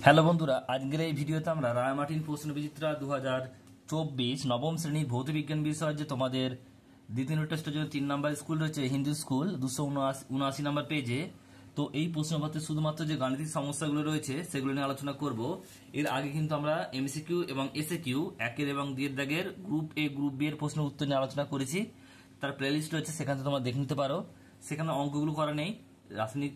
Hello বন্ধুরা, আজকের এই ভিডিওতে আমরা রায়মার্টিন প্রশ্ন বিচিত্রা 2024 নবম শ্রেণীর ভৌত বিজ্ঞান বিষয় যে তোমাদের দ্বিতীয় টেস্টের জন্য 3 নম্বর স্কুল রয়েছে হিন্দু স্কুল 279 নম্বর পেজে। তো এই প্রশ্নপত্রে শুধুমাত্র যে গাণিতিক সমস্যাগুলো রয়েছে সেগুলো নিয়ে আলোচনা করব। এর আগে কিন্তু আমরা এমসিকিউ এবং এসএকিউ একের এবং দুইয়ের দাগের গ্রুপ এ গ্রুপ বি এর প্রশ্ন উত্তর নিয়ে আলোচনা করেছি। তার প্লেলিস্ট রয়েছে, সেখান থেকে তোমরা দেখে নিতে পারো। সেখানে অঙ্কগুলো করা নেই, রাসায়নিক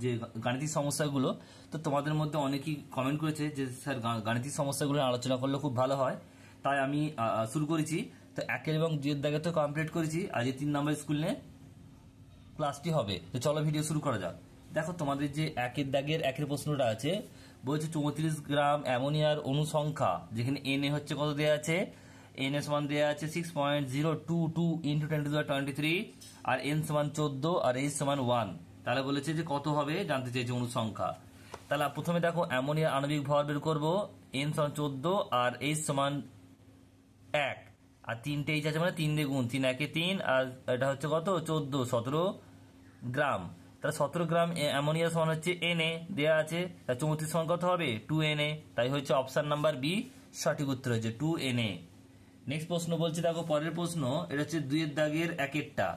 যে গাণিতিক সমস্যাগুলো। তো তোমাদের মধ্যে অনেকেই কমেন্ট করেছে যে স্যার গাণিতিক সমস্যাগুলো আলোচনা করলে খুব ভালো হয়, তাই আমি শুরু করেছি। তো একের এবং দুইয়ের দাগে তো কমপ্লিট করেছি, আজ 3 নম্বর স্কুল নিয়ে ক্লাসটি হবে। তো চলো ভিডিও শুরু করা যাক। দেখো তোমাদের যে একের দাগের একের প্রশ্নটা আছে, বলছে 34 গ্রাম অ্যামোনিয়ার অনুসংখ্যা, যেখানে এন এ হচ্ছে কত দেওয়া আছে, এন এর সমান দেওয়া আছে 6.022 ইন্টু 10⁻23, আর এন সমান 14 আর এইচ সমান 1। তাহলে বলেছে যে কত হবে জানতে চেয়েছে অনুসংখ্যা। তাহলে প্রথমে দেখো অ্যামোনিয়ার আণবিক ভর বের করবো, এন সমান 14 আর এইচ সমান 1, আর 3টে এইচ আছে মানে 3 দিয়ে গুণ, 3 একে 3, আর এটা হচ্ছে কত 17 গ্রাম। তাহলে 17 গ্রাম অ্যামোনিয়া সমান হচ্ছে এনএ দেওয়া আছে, তাই 34 সমান কত হবে 2Na। তাই হচ্ছে অপশন নাম্বার বি সঠিক উত্তর হচ্ছে 2Na। নেক্সট প্রশ্ন বলছে, দেখো পরের প্রশ্ন, এটা হচ্ছে দুইয়ের দাগের একেরটা।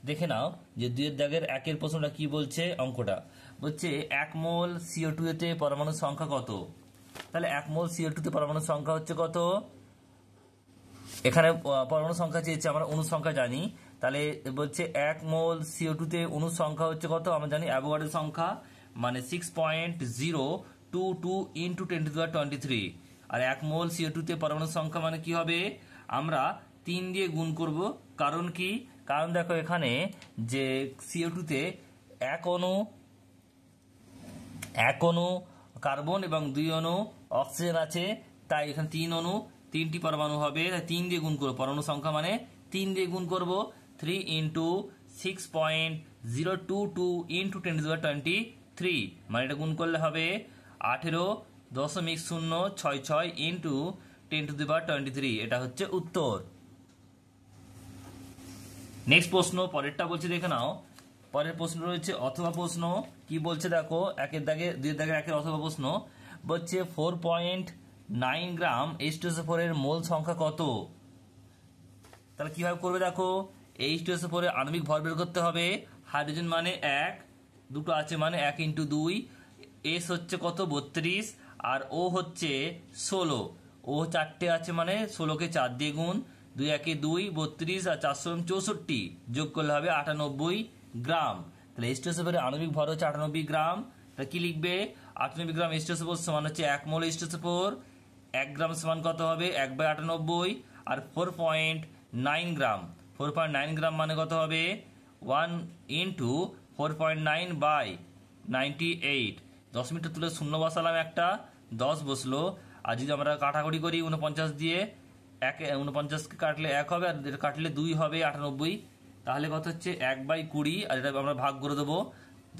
দেখে নাও যে দুইয়ের দাগের একের প্রশ্নটা কি বলছে। অঙ্কটা বলছে 1 মোল CO2 তে পরমাণুর সংখ্যা কত। তাহলে 1 মোল CO2 তে পরমাণুর সংখ্যা হচ্ছে কত, এখানে পরমাণু সংখ্যা চেয়েছে, আমরা অণু সংখ্যা জানি। তাহলে বলছে 1 মোল CO2 তে অণু সংখ্যা হচ্ছে কত, আমরা জানি অ্যাভোগাড্রো সংখ্যা মানে 6.022 ইন্টু 10⁻23। আর 1 মোল CO2 তে পরমাণু সংখ্যা মানে কি হবে, আমরা 3 দিয়ে গুণ করব। কারণ কি, কারণ দেখো এখানে যে CO2 তে এক অণু কার্বন এবং 2 অণু অক্সিজেন আছে, তাই এখানে 3 অণু 3টি পরমাণু হবে, তাই 3 দিয়ে গুণ করবো। পরমাণু সংখ্যা মানে 3 দিয়ে গুণ করবো, 3 ইন্টু 6.022 ইন্টু 10⁻23, মানে এটা গুণ করলে হবে 18.066 ইন্টু 10⁻23। এটা হচ্ছে উত্তর। নেক্সট প্রশ্ন পরেরটা বলছে, দেখে নাও। পরের প্রশ্ন রয়েছে অথবা প্রশ্ন। কি বলছে দেখো, একের দাগে দুইয়ের দাগে একের অথবা প্রশ্ন বলছে 4.9 গ্রাম H2SO4 এর মোল সংখ্যা কত। তাহলে কিভাবে করবে দেখো, H2SO4 এর আণবিক ভর বের করতে হবে। হাইড্রোজেন মানে 1, দুটো আছে মানে 1 ইন্টু 2, এস হচ্ছে কত 32, আর ও হচ্ছে 16। ও 4টে আছে মানে 16কে 4 দিয়ে গুণ, 2 একে 2, 32 আর 4 64, যোগ করলে হবে 98 গ্রাম। তাহলে H2SO4 এর আণবিক ভর হচ্ছে 98 গ্রাম। তাহলে কি লিখবে, 98 গ্রাম H2SO4 সমান হচ্ছে 1 মোল H2SO4, 1 গ্রাম সমান কত হবে 1/98, আর 4.9 গ্রাম, 4.9 গ্রাম মানে কত হবে 1 ইন্টু 4.9/98। 10 মিটার তুলে শূন্য বসালাম, একটা 10 বসলো। আর যদি আমরা কাটাকুটি করি 49 দিয়ে, 49কে কাটলে 1 হবে, আর এটা কাটলে 2 হবে 98। তাহলে কত হচ্ছে 1/20, আর এটা আমরা ভাগ করে দেবো।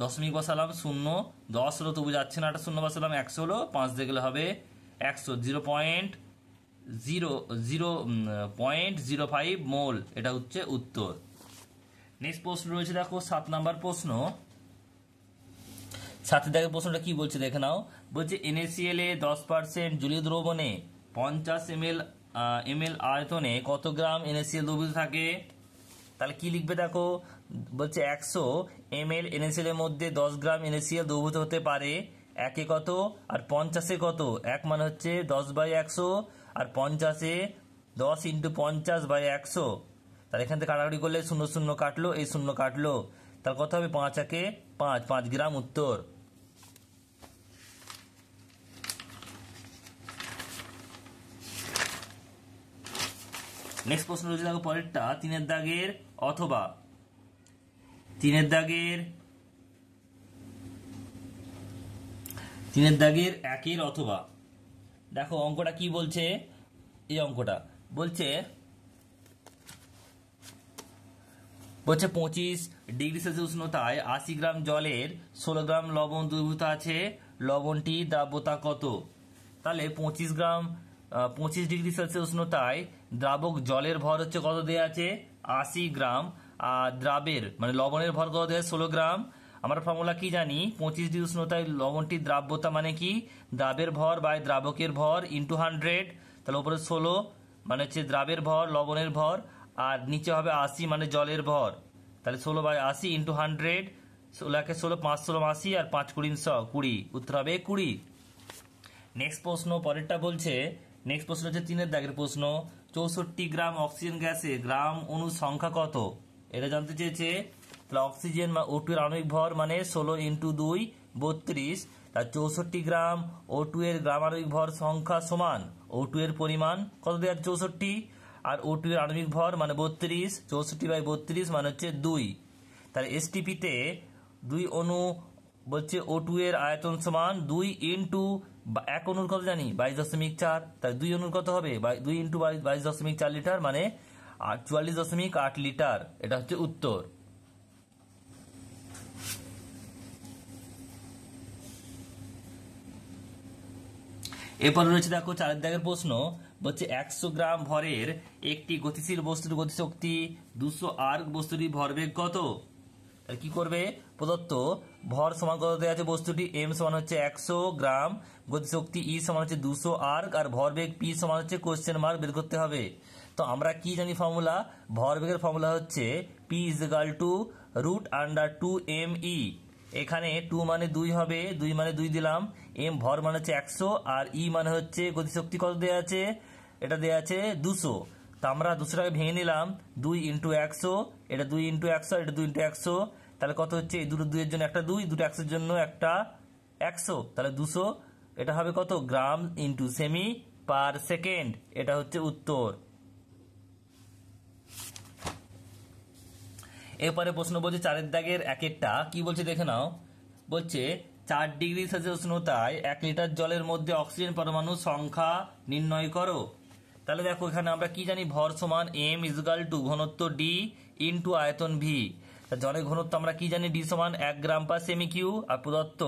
দশমিক বসালাম, 0 10 হলো, তবু যাচ্ছে না, একটা 0 বসালাম, 100 হলো, 5 দিয়ে গেলে হবে 100, 0.05 মোল। এটা হচ্ছে উত্তর। নেক্সট প্রশ্ন রয়েছে দেখো 7 নাম্বার প্রশ্ন। 7 দাগের প্রশ্নটা কি বলছে দেখে নাও। বলছে NaCl এ 10% জলীয় দ্রবণে 50 ml আয়তনে কত গ্রাম NaCl দ্রবীভূত থাকে। তাহলে কি লিখবে দেখো, বলছে 100 ml NaCl এর মধ্যে 10 গ্রাম NaCl দ্রবীভূত হতে পারে। একে কত আর 50-এ কত, 1 মানে হচ্ছে 10/100, আর 50-এ 10 ইন্টু 50/100। তাহলে এখান থেকে কাটাকুটি করলে 0 0 কাটলো, এই 0 কাটলো, তার কত হবে 5 একে 5, 5 গ্রাম উত্তর। নেক্সট প্রশ্ন রয়েছে দেখো পরেরটা, 3-এর দাগের অথবা। 3-এর দাগের একের অথবা। দেখো অঙ্কটা কি বলছে, এই অঙ্কটা বলছে 25 ডিগ্রি সেলসিয়াস উষ্ণতায় 80 গ্রাম জলের 16 গ্রাম লবণ দ্রবীভূত আছে, লবণটি দ্রাব্যতা কত। তাহলে 25 ডিগ্রি সেলসিয়াস উষ্ণতায় দ্রাবক জলের ভর হচ্ছে কত দেওয়া আছে 80 গ্রাম, আর দ্রাবের মানে লবণের ভর কত দেওয়া 16 গ্রাম, আমরা ফর্মুলা কি জানি, 25 ডিগ্রি উষ্ণতায় লবণটির দ্রাব্যতা মানে কি, দ্রাবের ভর বাই দ্রাবকের ভর ইন্টু 100, তাহলে উপরে 16 মানে হচ্ছে দ্রাবের ভর লবণের ভর, আর নিচে হবে 80 মানে জলের ভর, তাহলে 16/80 ইন্টু 100, 16 5 16 80 আর 5 20 20, উত্তর হবে 20। নেক্সট প্রশ্ন পরেরটা বলছে, নেক্সট প্রশ্ন হচ্ছে 3-এর দাগের প্রশ্ন, 64 গ্রাম অক্সিজেন গ্যাসে গ্রাম অণু সংখ্যা কত, এটা জানতে চেয়েছে। তাহলে অক্সিজেন O2 এর আণবিক ভর মানে 16 ইন্টু 2 32, তার 64 গ্রাম O2 এর গ্রাম আণবিক ভর সংখ্যা সমান O2 এর পরিমাণ কত দেওয়া 64, আর O2 এর আণবিক ভর মানে 32, 64/32 মানে হচ্ছে 2। তাহলে এসটিপিতে 2 অণু বলছে O2 এর আয়তন সমান 2 ইন্টু 1 অণুর কত জানি 22.4, তাই 2 অণুর কত হবে 2 ইন্টু 22.4 লিটার মানে 44.8 লিটার, এটা হচ্ছে উত্তর। এরপর রয়েছে দেখো 4-এর দাগের প্রশ্ন, বলছে 100 গ্রাম ভরের একটি গতিশীল বস্তুর গতিশক্তি 200 আর্ক বস্তুটির ভরবেগ কত। কি করবে, প্রদত্ত ভর সমান কত দেওয়া আছে, বস্তুটি m সমান হচ্ছে 100 গ্রাম, গতিশক্তি E সমান হচ্ছে 200 আর্ক, আর ভরবেগ P সমান হচ্ছে কোশ্চেন মার্ক বের করতে হবে। তো আমরা কি জানি ফর্মুলা, ভরবেগের ফর্মুলা হচ্ছে P √2me। এখানে 2 মানে 2 হবে, 2 মানে 2 দিলাম, m ভর মানে হচ্ছে 100, আর E মানে হচ্ছে গতিশক্তি কত দেওয়া আছে, এটা দেওয়া আছে 200। তো আমরা 200টাকে ভেঙে নিলাম, 2 ইন্টু 100, এটা 2 ইন্টু 100, এটা 2 ইন্টু 100, তাহলে কত হচ্ছে, এই দুটো 2 এর জন্য একটা 2, দুটো 100 এর জন্য একটা 100, তাহলে 200, এটা হবে কত gram into cm per second, এটা হচ্ছে উত্তর। এরপরে প্রশ্ন বলছে 4-এর দাগের 1-একটা কি বলছে দেখে নাও, বলছে 4 ডিগ্রি সেলসিয়াস উষ্ণতায় 1 লিটার জলের মধ্যে অক্সিজেন পরমাণু সংখ্যা নির্ণয় করো। তাহলে দেখো এখানে আমরা কি জানি, ভর সমান m = ঘনত্ব d ইন্টু আয়তন v। জলের ঘনত্ব আমরা কি জানি, d সমান 1 গ্রাম পার সেমি কিউ, আর প্রদত্ত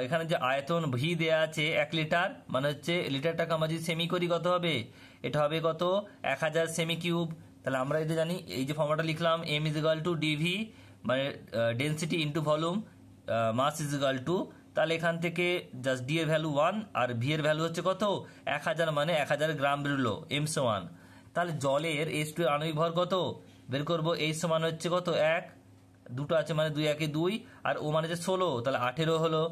এখানে যে আয়তন v দেয়া আছে 1 লিটার, মানে হচ্ছে লিটারটাকে আমরা যদি সেমি করি কত হবে, এটা হবে কত 1000 সেমি কিউব। তাহলে আমরা এটা জানি, এই যে ফর্মুলাটা লিখলাম m = dv মানে ডেন্সিটি ইন্টু ভলিউম মাস = তাহলে এখান থেকে জাস্ট ডি এর ভ্যালু 1 আর ভি এর ভ্যালু হচ্ছে কত 1000, মানে 1000 গ্রাম বেরোলো m সমান। তাহলে জলের H2 এর আণবিক ভর কত বের করবো, H সমান হচ্ছে কত 1, দুটো আছে মানে 2 1 2, আর ও মানে হচ্ছে 16, তাহলে 18 হলো।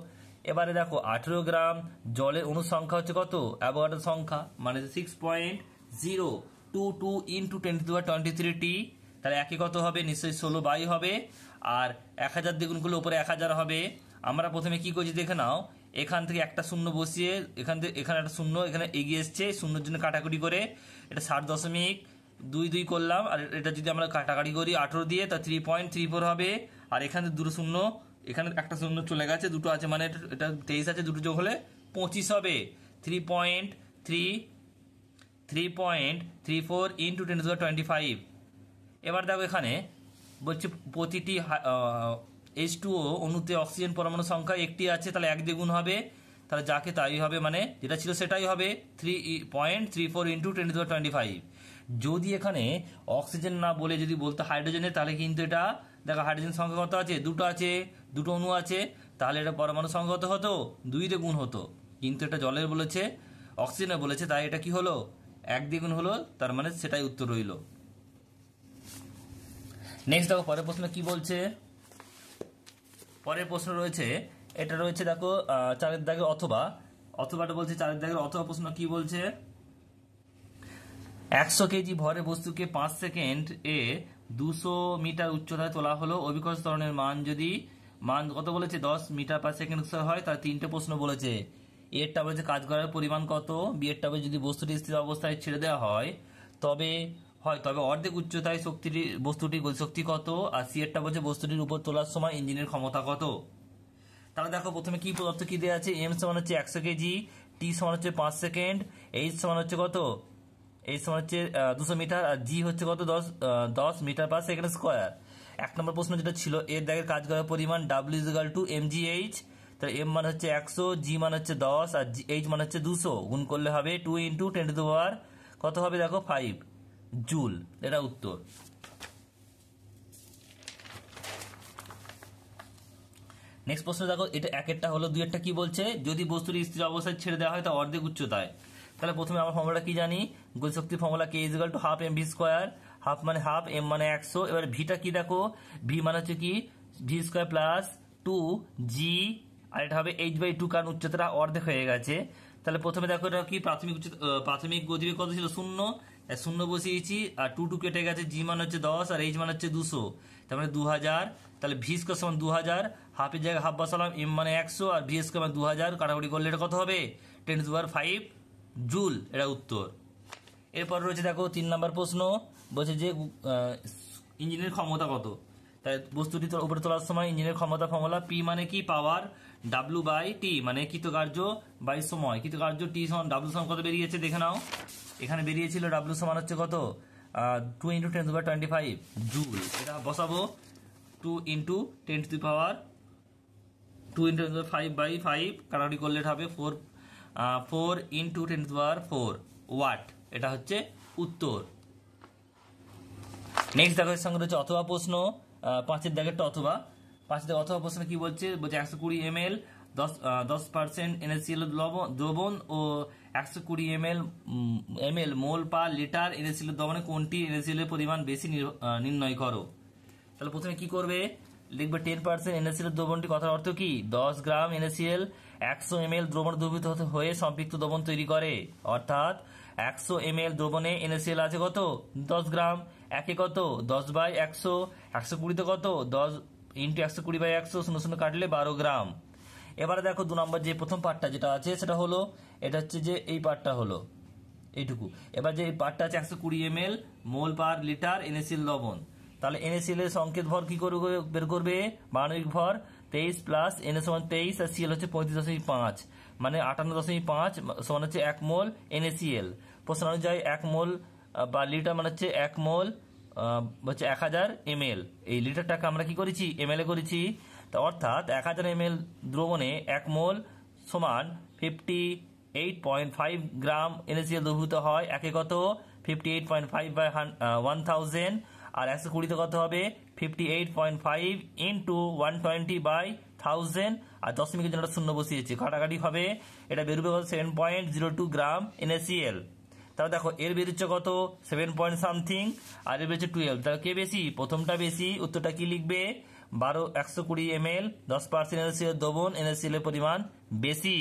এবারে দেখো 18 গ্রাম জলের অণু সংখ্যা হচ্ছে কত, অ্যাভোগাড্রো সংখ্যা মানে 6.022 ইন্টু 10⁻23 t, তাহলে একে কত হবে নিশ্চয়ই 16 হবে, আর 1000 দ্বিগুণ করলে উপরে 1000 হবে। আমরা প্রথমে কি করছি দেখে নাও, এখান থেকে একটা শূন্য বসিয়ে এখান থেকে এখানে একটা শূন্য এখানে এগিয়ে এসছে, শূন্যর জন্য কাটাকুটি করে এটা 60.22 করলাম, আর এটা যদি আমরা কাটাকাটি করি 18 দিয়ে তা 3.34 হবে, আর এখানে দুটো শূন্য, এখানে একটা শূন্য চলে গেছে, দুটো আছে মানে এটা 23 আছে, দুটো যোগ হলে 25 হবে, 3.34 ইন্টু 10⁻25। এবার দেখো এখানে বলছে প্রতিটি H2O অণুতে অক্সিজেন পরমাণু সংখ্যা একটি আছে, তাহলে 1 দিয়ে গুণ হবে, তাহলে যাকে তাই হবে, মানে যেটা ছিল সেটাই হবে 3.34 ইন্টু 10⁻25। যদি এখানে অক্সিজেন না বলে যদি বলতো হাইড্রোজেনের, তাহলে কিন্তু এটা দেখো হাইড্রোজেন সংখ্যা কত আছে, দুটো আছে, দুটো অণু আছে, তাহলে এটা পরমাণু সংখ্যা কত হতো 2 দিয়ে গুণ হতো, কিন্তু এটা জলের বলেছে, অক্সিজেনের বলেছে, তাই এটা কি হলো 1 দিয়ে গুণ হলো, তার মানে সেটাই উত্তর রইল। নেক্সট দেখো পরের প্রশ্ন কি বলছে, পরের প্রশ্ন রয়েছে, এটা রয়েছে দেখো 4-এর দাগে অথবাটা বলছে 4-এর দাগের অথবা প্রশ্ন কি বলছে, 100 কেজি ভরের বস্তুকে 5 সেকেন্ড এ 200 মিটার উচ্চতায় তোলা হলো, অভিকর্ষ ত্বরণের মান কত বলেছে 10 মিটার পার সেকেন্ড হয়, তার 3টে প্রশ্ন বলেছে। এরটা বলেছে কাজ করার পরিমাণ কত, বি এরটা বলে যদি বস্তুটি স্থির অবস্থায় ছেড়ে দেওয়া হয় তবে অর্ধেক উচ্চতায় বস্তুটির গতিশক্তি কত, আর সি এরটা বলছে বস্তুটির উপর তোলার সময় ইঞ্জিনের ক্ষমতা কত। তাহলে দেখো প্রথমে কি পদার্থ কি দেওয়া আছে, এম সমান হচ্ছে 100 কেজি, টি সমান হচ্ছে 5 সেকেন্ড, এইচ সমান হচ্ছে কত, এইচ সমান হচ্ছে 200 মিটার, আর জি হচ্ছে কত 10 মিটার পার সেকেন্ড স্কোয়ার। 1 নম্বর প্রশ্ন যেটা ছিল এর দাগের কাজ করার পরিমাণ W = mgh, তাহলে এম মান হচ্ছে 100, জি মান হচ্ছে 10, আর এইচ মান হচ্ছে 200, গুণ করলে হবে 2 ইন্টু 10⁻⁴ কত হবে দেখো 5 জুল, এটা উত্তর। নেক্সট প্রশ্ন দেখো, এটা একেরটা হলো, দুইয়েরটা কি বলছে, যদি বস্তুটি স্থির অবস্থায় ছেড়ে দেওয়া হয় তা অর্ধেক উচ্চতায়। তাহলে প্রথমে আমার ফর্মুলাটা কি জানি, গতিশক্তির ফর্মুলা K = ½ mv², হাফ মানে হাফ, m মানে 100। এবার ভিটা কি দেখো, ভি মানে হচ্ছে কি v² প্লাস 2g, আর এটা হবে h/2, কারণ উচ্চতাটা অর্ধেক হয়ে গেছে। তাহলে প্রথমে দেখো এটা কি প্রাথমিক গতিবেগ কত ছিল, 0 বসিয়েছি, আর 2 কেটে গেছে, জি মান হচ্ছে 10 আর এইচ মান হচ্ছে 200, তার মানে 2000। তাহলে v² সমান 2000, হাফের জায়গায় হাফ বসালাম, m মানে 100 আর v² মানে 2000, কাটাকুটি করলে এটা কত হবে 10⁵ জুল, এটা উত্তর। এরপর রয়েছে দেখো 3 নম্বর প্রশ্ন, বলছে যে ইঞ্জিনের ক্ষমতা কত। তাই বস্তুটি উপরে তোলার সময় ইঞ্জিনের ক্ষমতা ফর্মুলা P মানে কি পাওয়ার, W/T মানে কৃতকার্য বাই সময়, কৃতকার্য T সমান W সমান কত বেরিয়েছে দেখে নাও, এখানে বেরিয়েছিল W সমান হচ্ছে কত 2 × 10⁵ জুল। এটা বসাবো 2 × 10⁵, 2 × 10⁵/5, কাটাকুটি করলে এটা হবে 4 × 10⁴ ওয়াট, এটা হচ্ছে উত্তর। নেক্সট দেখো এর সঙ্গে রয়েছে অথবা প্রশ্ন, 5-এর দাগেরটা অথবা, 5-এর দাগের অথবা প্রশ্ন কি বলছে, 120 ml 10% NaCl দ্রবণ ও 120 ml মোল পার লিটার NaCl দ্রবণে কোনটি NaCl এর পরিমাণ বেশি নির্ণয় করো। তাহলে প্রথমে কি করবে, লিখবে 10% NaCl দ্রবণটি, কথার অর্থ কি 10 গ্রাম NaCl 100 ml দ্রবণ দ্রবীভূত হয়ে সম্পৃক্ত দ্রবণ তৈরি করে, অর্থাৎ 100 ml দ্রবণে NaCl আছে কত 10 গ্রাম, একে কত 10/100, 120 কত 10 × 120/100, 0 কাটলে 12 গ্রাম। এবারে দেখো 2 নম্বর যে প্রথম পার্টটা যেটা আছে সেটা হলো, এটা হচ্ছে যে এই পার্টটা হলো এইটুকু। এবার যে এই পার্টটা আছে 120 ml মোল পার লিটার NaCl লবণ, তাহলে NaCl এর সংকেত ভর কি করবে, বের করবে পারমাণবিক ভর 23 প্লাস Na সমান 23 আর Cl হচ্ছে 35.5, মানে 58.5 সমান হচ্ছে 1 মোল NaCl। প্রশ্ন অনুযায়ী 1 মোল বা লিটার মানে হচ্ছে 1 মোল হচ্ছে 1000 ml, এই লিটারটাকে আমরা কি করেছি ml এ করেছি, তা অর্থাৎ 1000 ml দ্রবণে 1 মোল সমান 58.5 গ্রাম NaCl দ্রবীভূত হয়, একে কত 58.5/1000, আর 120 কত হবে 58.5 × 120/1000, আর দশমিকের জন্য 0 বসিয়েছে, কাটাকাটি হবে, এটা বেরোবে কত 7.02 গ্রাম NaCl। তাহলে দেখো এর বেরোচ্ছে কত 7 আর এর বেরোচ্ছে 12, তাহলে কে বেশি, প্রথমটা বেশি, উত্তরটা কি লিখবে 120 ml 10% NaCl দ্রবণ NaCl এর পরিমাণ বেশি।